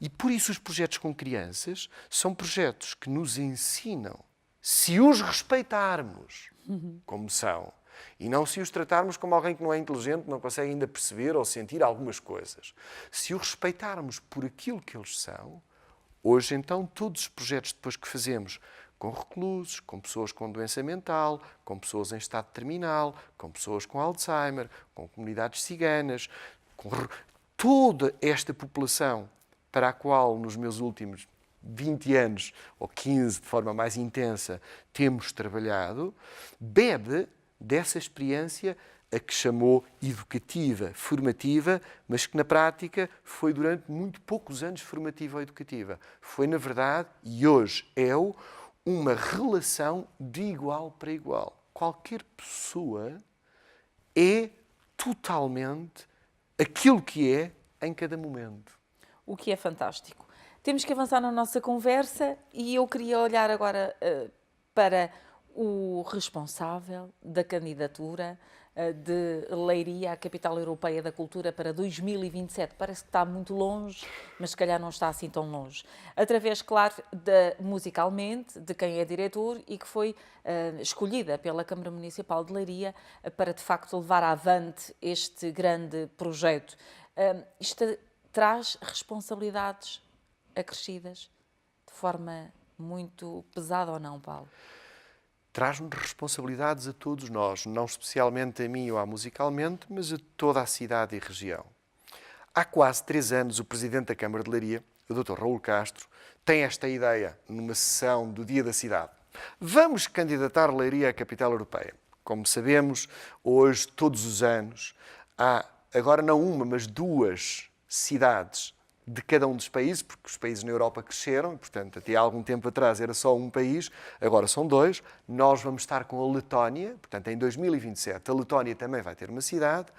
E por isso os projetos com crianças são projetos que nos ensinam, se os respeitarmos como são, e não se os tratarmos como alguém que não é inteligente, não consegue ainda perceber ou sentir algumas coisas. Se os respeitarmos por aquilo que eles são, hoje então todos os projetos depois que fazemos com reclusos, com pessoas com doença mental, com pessoas em estado terminal, com pessoas com Alzheimer, com comunidades ciganas, com toda esta população para a qual nos meus últimos 20 anos, ou 15 de forma mais intensa, temos trabalhado, bebe dessa experiência a que chamou educativa, formativa, mas que na prática foi durante muito poucos anos formativa ou educativa. Foi, na verdade, e hoje é uma relação de igual para igual. Qualquer pessoa é totalmente aquilo que é em cada momento. O que é fantástico. Temos que avançar na nossa conversa e eu queria olhar agora para o responsável da candidatura de Leiria à Capital Europeia da Cultura para 2027. Parece que está muito longe, mas se calhar não está assim tão longe. Através, claro, musicalmente, de quem é diretor e que foi escolhida pela Câmara Municipal de Leiria para, de facto, levar avante este grande projeto. Isto traz responsabilidades acrescidas de forma muito pesada ou não, Paulo? Traz-nos responsabilidades a todos nós, não especialmente a mim ou à Musicalmente, mas a toda a cidade e região. Há quase 3 anos, o Presidente da Câmara de Leiria, o Dr. Raul Castro, tem esta ideia numa sessão do Dia da Cidade. Vamos candidatar Leiria à Capital Europeia. Como sabemos, hoje, todos os anos, há agora não uma, mas 2 cidades de cada um dos países, porque os países na Europa cresceram, e, portanto, até há algum tempo atrás era só um país, agora são 2. Nós vamos estar com a Letónia, portanto, em 2027, a Letónia também vai ter uma cidade,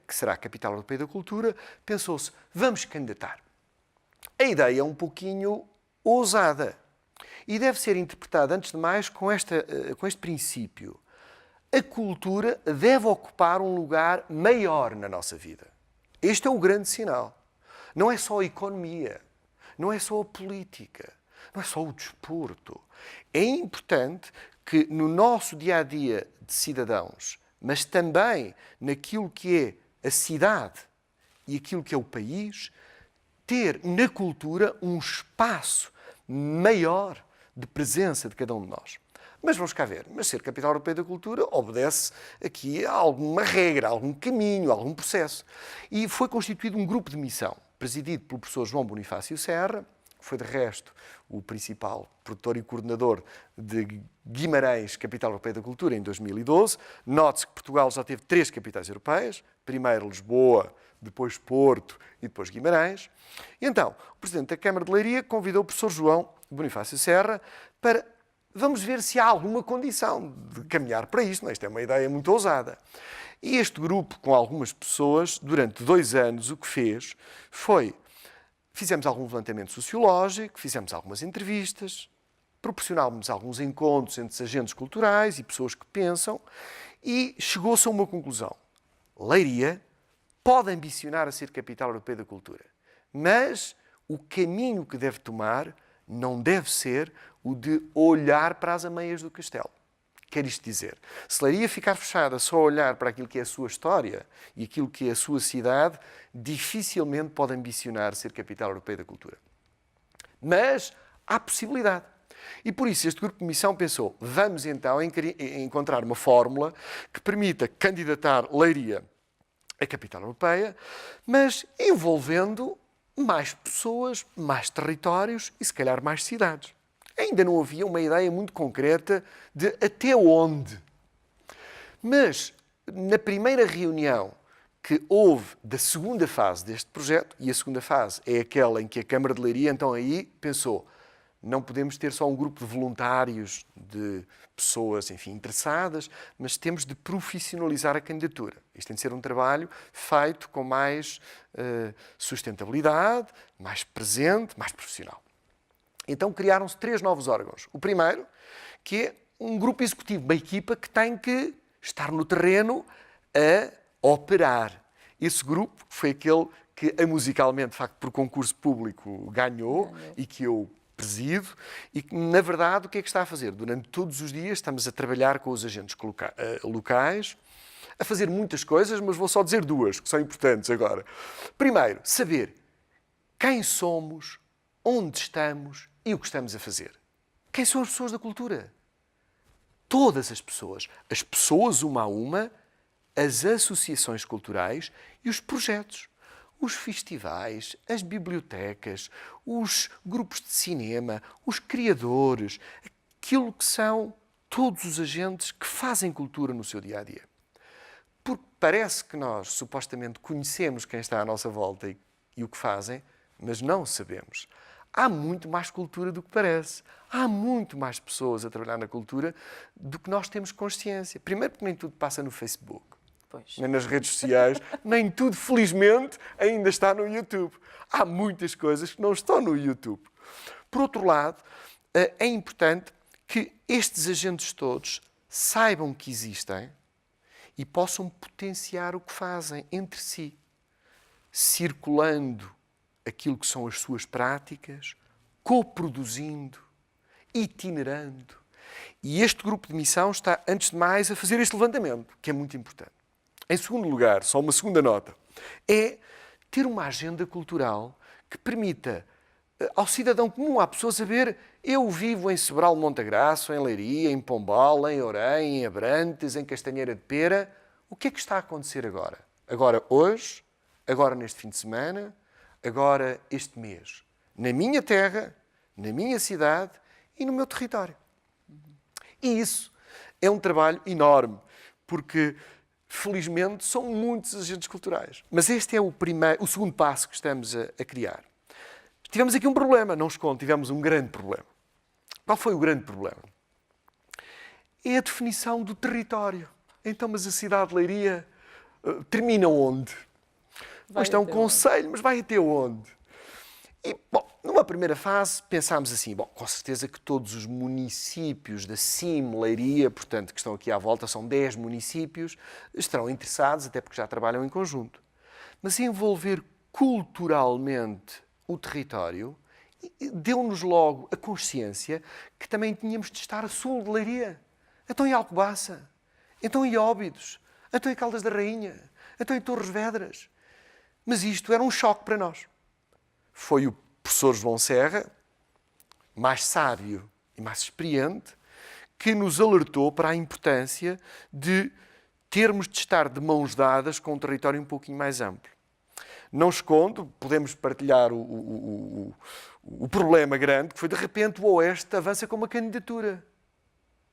que será a Capital Europeia da Cultura. Pensou-se, vamos candidatar. A ideia é um pouquinho ousada. e deve ser interpretada, antes de mais, com este princípio. A cultura deve ocupar um lugar maior na nossa vida. Este é o grande sinal. Não é só a economia, não é só a política, não é só o desporto. É importante que no nosso dia-a-dia de cidadãos, mas também naquilo que é a cidade e aquilo que é o país, ter na cultura um espaço maior de presença de cada um de nós. Mas vamos cá ver, mas ser capital europeia da cultura obedece aqui a alguma regra, a algum caminho, a algum processo. E foi constituído um grupo de missão, presidido pelo professor João Bonifácio Serra, que foi de resto o principal produtor e coordenador de Guimarães, capital europeia da cultura, em 2012. Note-se que Portugal já teve 3 capitais europeias, primeiro Lisboa, depois Porto e depois Guimarães. E então, o presidente da Câmara de Leiria convidou o professor João Bonifácio Serra para vamos ver se há alguma condição de caminhar para isto. Isto é uma ideia muito ousada. E este grupo, com algumas pessoas, durante 2 anos, o que fez foi, fizemos algum levantamento sociológico, fizemos algumas entrevistas, proporcionámos alguns encontros entre agentes culturais e pessoas que pensam, e chegou-se a uma conclusão. Leiria pode ambicionar a ser capital europeia da cultura, mas o caminho que deve tomar não deve ser o de olhar para as ameias do castelo. Quer isto dizer, se Leiria ficar fechada só a olhar para aquilo que é a sua história e aquilo que é a sua cidade, dificilmente pode ambicionar ser capital europeia da cultura. Mas há possibilidade. E por isso este grupo de missão pensou, vamos então encontrar uma fórmula que permita candidatar Leiria a capital europeia, mas envolvendo mais pessoas, mais territórios e se calhar mais cidades. Ainda não havia uma ideia muito concreta de até onde. Mas, na primeira reunião que houve da segunda fase deste projeto, e a segunda fase é aquela em que a Câmara de Leiria, então aí pensou, não podemos ter só um grupo de voluntários, de pessoas, enfim, interessadas, mas temos de profissionalizar a candidatura. Isto tem de ser um trabalho feito com mais sustentabilidade, mais presente, mais profissional. Então criaram-se 3 novos órgãos. O primeiro, que é um grupo executivo, uma equipa que tem que estar no terreno a operar. Esse grupo foi aquele que, musicalmente, de facto, por concurso público, ganhou e que eu presido e que, na verdade, o que é que está a fazer? Durante todos os dias estamos a trabalhar com os agentes locais, a fazer muitas coisas, mas vou só dizer 2, que são importantes agora. Primeiro, saber quem somos, onde estamos e o que estamos a fazer. Quem são as pessoas da cultura? Todas as pessoas uma a uma, as associações culturais e os projetos. Os festivais, as bibliotecas, os grupos de cinema, os criadores, aquilo que são todos os agentes que fazem cultura no seu dia-a-dia. Porque parece que nós, supostamente, conhecemos quem está à nossa volta e o que fazem, mas não sabemos. Há muito mais cultura do que parece. Há muito mais pessoas a trabalhar na cultura do que nós temos consciência. Primeiro porque nem tudo passa no Facebook, nem nas redes sociais, nem tudo, felizmente, ainda está no YouTube. Há muitas coisas que não estão no YouTube. Por outro lado, é importante que estes agentes todos saibam que existem e possam potenciar o que fazem entre si, circulando aquilo que são as suas práticas, coproduzindo, itinerando. E este grupo de missão está, antes de mais, a fazer este levantamento, que é muito importante. Em segundo lugar, só uma segunda nota, é ter uma agenda cultural que permita ao cidadão comum, à pessoa saber, eu vivo em Sobral de Montagraço, em Leiria, em Pombal, em Orem, em Abrantes, em Castanheira de Pera. O que é que está a acontecer agora? Agora hoje, agora neste fim de semana, agora este mês, na minha terra, na minha cidade e no meu território. E isso é um trabalho enorme, porque, felizmente, são muitos agentes culturais. Mas este é o segundo passo que estamos a criar. Tivemos aqui um problema, não escondo, tivemos um grande problema. Qual foi o grande problema? É a definição do território. Então, mas a cidade de Leiria termina onde? Isto é um concelho, mas vai até onde? E, bom, Numa primeira fase, pensámos assim, bom, com certeza que todos os municípios da CIM, Leiria, portanto, que estão aqui à volta, são 10 municípios, estarão interessados, até porque já trabalham em conjunto. Mas envolver culturalmente o território deu-nos logo a consciência que também tínhamos de estar a sul de Leiria. Então em Alcobaça, então em Óbidos, então em Caldas da Rainha, então em Torres Vedras. Mas isto era um choque para nós. Foi o professor João Serra, mais sábio e mais experiente, que nos alertou para a importância de termos de estar de mãos dadas com um território um pouquinho mais amplo. Não escondo, podemos partilhar o problema grande, que foi de repente o Oeste avança com uma candidatura.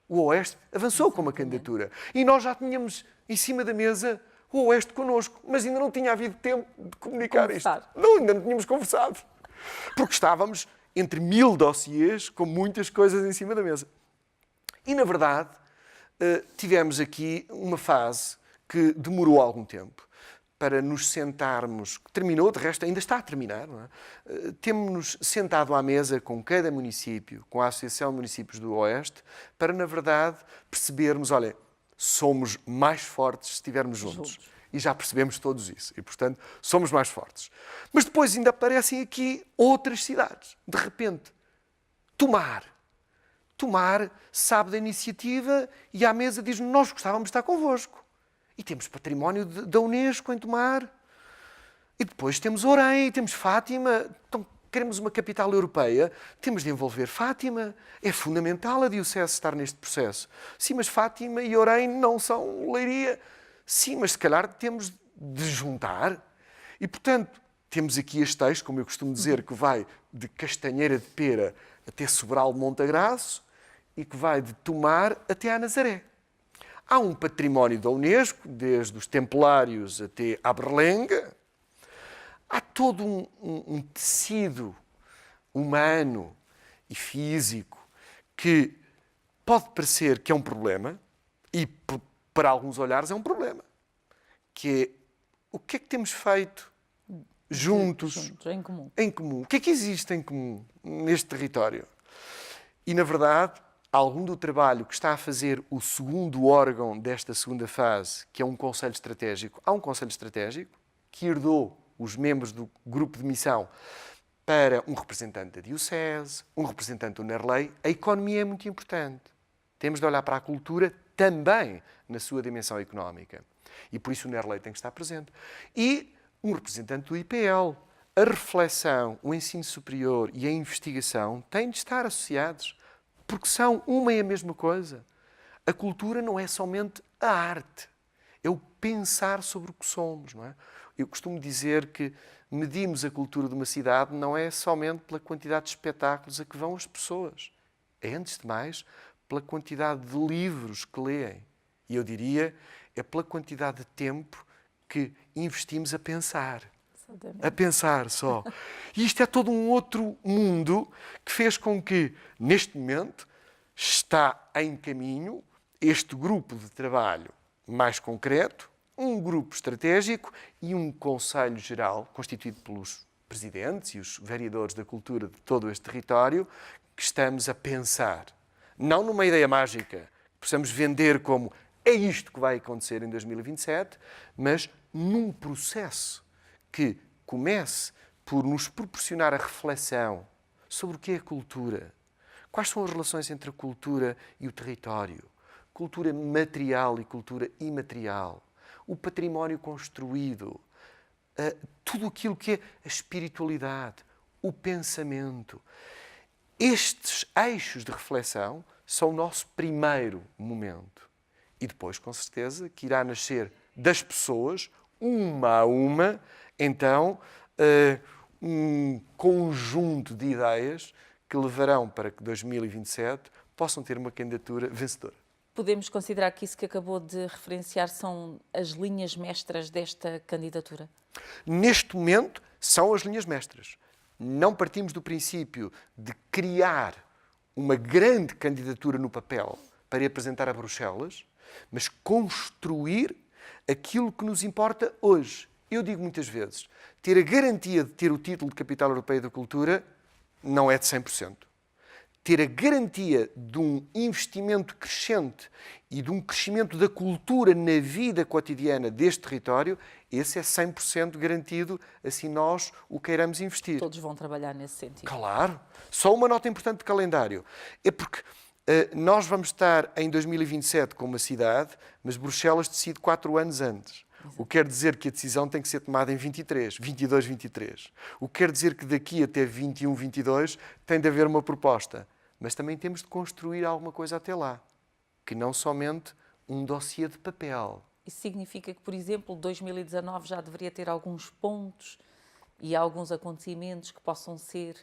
O Oeste avançou com uma candidatura. E nós já tínhamos em cima da mesa o Oeste connosco, mas ainda não tinha havido tempo de comunicar isto. Não, ainda não tínhamos conversado. Porque estávamos entre 1000 dossiês com muitas coisas em cima da mesa. E, na verdade, tivemos aqui uma fase que demorou algum tempo para nos sentarmos, que terminou, de resto ainda está a terminar, não é? Temos-nos sentado à mesa com cada município, com a Associação de Municípios do Oeste, para, na verdade, percebermos, olha, somos mais fortes se estivermos juntos. E já percebemos todos isso. E, portanto, somos mais fortes. Mas depois ainda aparecem aqui outras cidades. De repente, Tomar sabe da iniciativa e à mesa diz-nos, nós gostávamos de estar convosco. E temos património da Unesco em Tomar. E depois temos Orem, temos Fátima. Então, queremos uma capital europeia, temos de envolver Fátima. É fundamental a Diocese estar neste processo. Sim, mas Fátima e Orem não são Leiria. Sim, mas se calhar temos de juntar. E, portanto, temos aqui este texto, como eu costumo dizer, que vai de Castanheira de Pera até Sobral de Montagraço e que vai de Tomar até a Nazaré. Há um património da Unesco, desde os Templários até a Berlenga. Há todo um tecido humano e físico que pode parecer que é um problema, e para alguns olhares é um problema, que é o que é que temos feito juntos, em comum. Em comum. O que é que existe em comum neste território? E, na verdade, algum do trabalho que está a fazer o segundo órgão desta segunda fase, que é um Conselho Estratégico, há um Conselho Estratégico que herdou os membros do grupo de missão para um representante da Diocese, um representante do NERLEI. A economia é muito importante. Temos de olhar para a cultura também na sua dimensão económica. E por isso o NERLEI tem que estar presente. E um representante do IPL. A reflexão, o ensino superior e a investigação têm de estar associados, porque são uma e a mesma coisa. A cultura não é somente a arte, é o pensar sobre o que somos, não é? Eu costumo dizer que medimos a cultura de uma cidade não é somente pela quantidade de espetáculos a que vão as pessoas. É, antes de mais, pela quantidade de livros que leem. E eu diria, é pela quantidade de tempo que investimos a pensar. A pensar só. E isto é todo um outro mundo que fez com que, neste momento, está em caminho este grupo de trabalho mais concreto, um grupo estratégico e um Conselho Geral, constituído pelos presidentes e os vereadores da cultura de todo este território, que estamos a pensar. Não numa ideia mágica, que possamos vender como é isto que vai acontecer em 2027, mas num processo que comece por nos proporcionar a reflexão sobre o que é a cultura, quais são as relações entre a cultura e o território, cultura material e cultura imaterial, o património construído, tudo aquilo que é a espiritualidade, o pensamento. Estes eixos de reflexão são o nosso primeiro momento. E depois, com certeza, que irá nascer das pessoas, uma a uma, então, um conjunto de ideias que levarão para que 2027 possam ter uma candidatura vencedora. Podemos considerar que isso que acabou de referenciar são as linhas mestras desta candidatura? Neste momento, são as linhas mestras. Não partimos do princípio de criar uma grande candidatura no papel para apresentar a Bruxelas, mas construir aquilo que nos importa hoje. Eu digo muitas vezes, ter a garantia de ter o título de Capital Europeia da Cultura não é de 100%. Ter a garantia de um investimento crescente e de um crescimento da cultura na vida cotidiana deste território, esse é 100% garantido, assim nós o queiramos investir. Todos vão trabalhar nesse sentido. Claro. Só uma nota importante de calendário. É porque nós vamos estar em 2027 com uma cidade, mas Bruxelas decide 4 anos antes. O que quer dizer que a decisão tem que ser tomada em 22, 23. O que quer dizer que daqui até 21, 22 tem de haver uma proposta. Mas também temos de construir alguma coisa até lá, que não somente um dossiê de papel. Isso significa que, por exemplo, 2019 já deveria ter alguns pontos e alguns acontecimentos que possam ser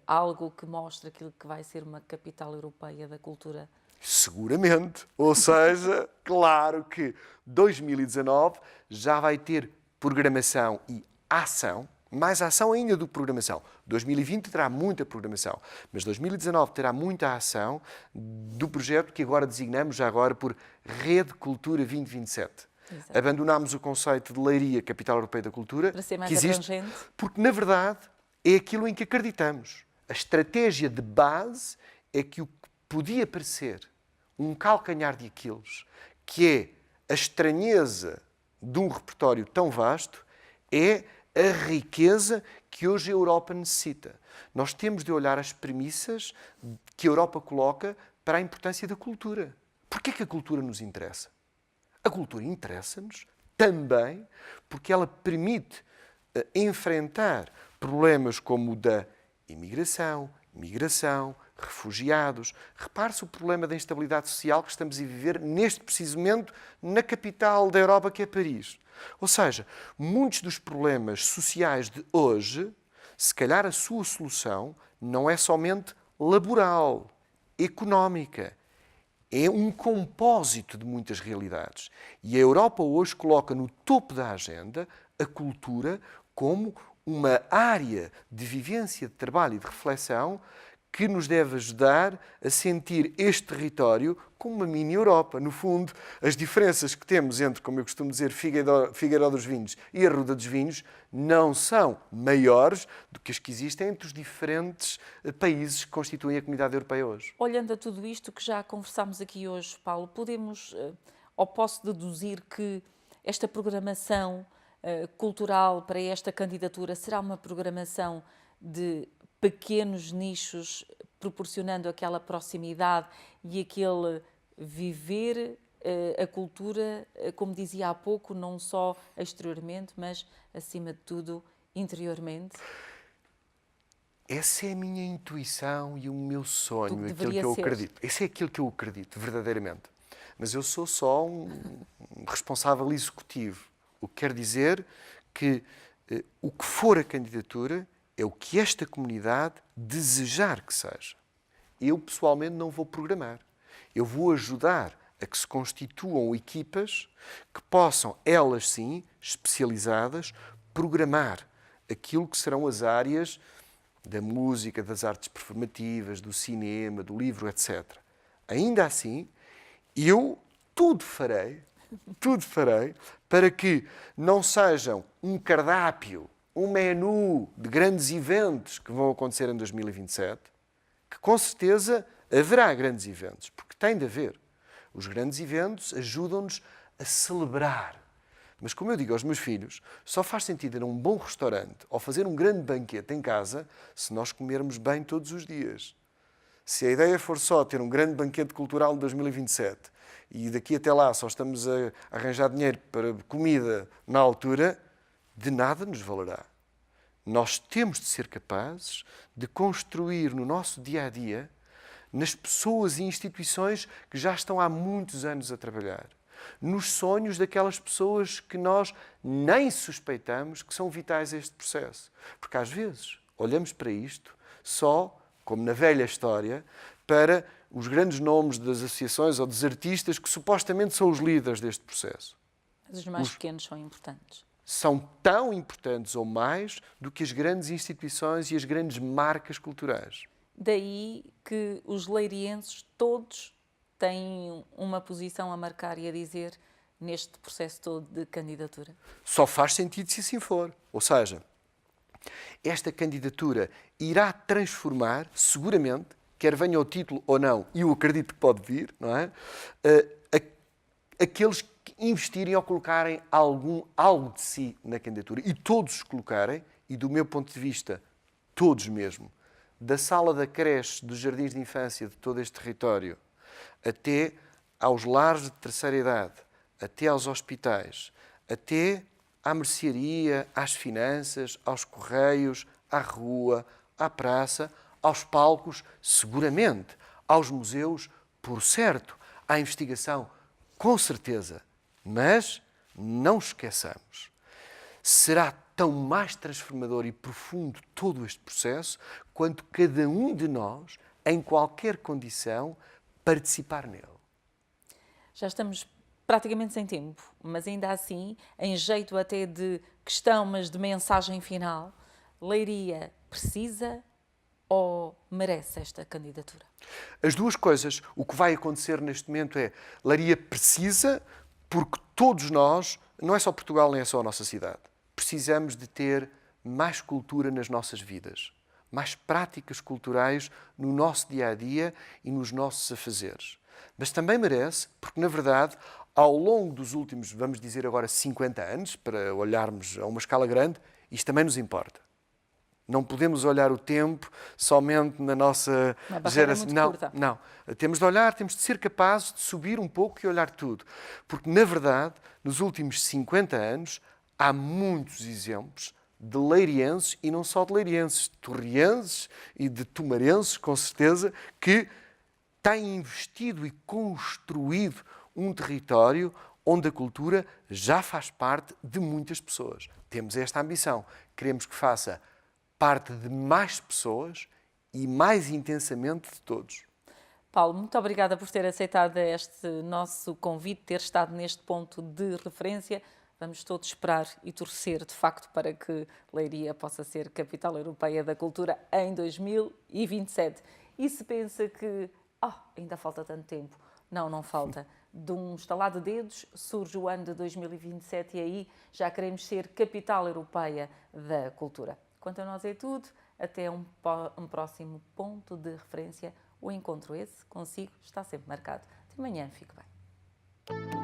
algo que mostre aquilo que vai ser uma capital europeia da cultura? Seguramente. Ou seja, claro que 2019 já vai ter programação e ação, mais ação ainda do que programação. 2020 terá muita programação, mas 2019 terá muita ação do projeto que agora designamos já agora por Rede Cultura 2027. Exato. Abandonámos o conceito de Leiria, Capital Europeia da Cultura, Para ser mais que existe, abrangente. porque na verdade é aquilo em que acreditamos. A estratégia de base é que o que podia parecer um calcanhar de Aquiles, que é a estranheza de um repertório tão vasto, é a riqueza que hoje a Europa necessita. Nós temos de olhar as premissas que a Europa coloca para a importância da cultura. Porquê que a cultura nos interessa? A cultura interessa-nos também porque ela permite enfrentar problemas como o da imigração, migração, refugiados. Repare-se o problema da instabilidade social que estamos a viver neste preciso momento na capital da Europa, que é Paris. Ou seja, muitos dos problemas sociais de hoje, se calhar a sua solução não é somente laboral, económica. É um compósito de muitas realidades. E a Europa hoje coloca no topo da agenda a cultura como uma área de vivência, de trabalho e de reflexão que nos deve ajudar a sentir este território como uma mini-Europa. No fundo, as diferenças que temos entre, como eu costumo dizer, Figueiró dos Vinhos e a Ruda dos Vinhos não são maiores do que as que existem entre os diferentes países que constituem a Comunidade Europeia hoje. Olhando a tudo isto que já conversámos aqui hoje, Paulo, podemos, ou posso deduzir que esta programação cultural para esta candidatura será uma programação de pequenos nichos, proporcionando aquela proximidade e aquele viver a cultura, como dizia há pouco, não só exteriormente, mas, acima de tudo, interiormente? Essa é a minha intuição e o meu sonho, Do que aquilo que deveria eu ser. acredito. Esse é aquilo que eu acredito, verdadeiramente. Mas eu sou só um responsável executivo. O que quer dizer que o que for a candidatura é o que esta comunidade desejar que seja. Eu, pessoalmente, não vou programar. Eu vou ajudar a que se constituam equipas que possam, elas sim, especializadas, programar aquilo que serão as áreas da música, das artes performativas, do cinema, do livro, etc. Ainda assim, eu tudo farei para que não sejam um cardápio, um menu de grandes eventos que vão acontecer em 2027, que com certeza haverá grandes eventos, porque tem de haver. Os grandes eventos ajudam-nos a celebrar. Mas, como eu digo aos meus filhos, só faz sentido ir a um bom restaurante ou fazer um grande banquete em casa se nós comermos bem todos os dias. Se a ideia for só ter um grande banquete cultural em 2027 e daqui até lá só estamos a arranjar dinheiro para comida na altura, de nada nos valerá. Nós temos de ser capazes de construir no nosso dia-a-dia, nas pessoas e instituições que já estão há muitos anos a trabalhar, nos sonhos daquelas pessoas que nós nem suspeitamos que são vitais a este processo. Porque às vezes olhamos para isto só, como na velha história, para os grandes nomes das associações ou dos artistas que supostamente são os líderes deste processo. Mas os mais pequenos são importantes. São tão importantes ou mais do que as grandes instituições e as grandes marcas culturais. Daí que os leirienses todos têm uma posição a marcar e a dizer neste processo todo de candidatura. Só faz sentido se assim for. Ou seja, Esta candidatura irá transformar, seguramente, quer venha o título ou não, e eu acredito que pode vir, não é? Aqueles que investirem ou colocarem algo de si na candidatura, e todos os colocarem, e do meu ponto de vista, todos mesmo, da sala da creche, dos jardins de infância de todo este território, até aos lares de terceira idade, até aos hospitais, até à mercearia, às finanças, aos correios, à rua, à praça, aos palcos, seguramente, aos museus, por certo, à investigação, com certeza. Mas não esqueçamos, será tão mais transformador e profundo todo este processo quanto cada um de nós, em qualquer condição, participar nele. Já estamos praticamente sem tempo, mas ainda assim, em jeito até de questão, mas de mensagem final, Leiria precisa ou merece esta candidatura? As duas coisas. O que vai acontecer neste momento é Leiria precisa, porque todos nós, não é só Portugal nem é só a nossa cidade, precisamos de ter mais cultura nas nossas vidas, mais práticas culturais no nosso dia-a-dia e nos nossos afazeres. Mas também merece, porque na verdade, ao longo dos últimos, vamos dizer agora 50 anos, para olharmos a uma escala grande, isto também nos importa. Não podemos olhar o tempo somente na nossa geração. Muito curta. Não. Temos de olhar, temos de ser capazes de subir um pouco e olhar tudo. Porque, na verdade, nos últimos 50 anos, há muitos exemplos de leirienses, e não só de leirienses, de torrienses e de tomarenses, com certeza, que têm investido e construído um território onde a cultura já faz parte de muitas pessoas. Temos esta ambição. Queremos que faça parte de mais pessoas e mais intensamente de todos. Paulo, muito obrigada por ter aceitado este nosso convite, ter estado neste ponto de referência. Vamos todos esperar e torcer, de facto, para que Leiria possa ser capital europeia da cultura em 2027. E se pensa que ainda falta tanto tempo, não falta. De um estalar de dedos surge o ano de 2027 e aí já queremos ser capital europeia da cultura. Quanto a nós é tudo, até um próximo ponto de referência. O encontro esse consigo está sempre marcado. De manhã, fique bem.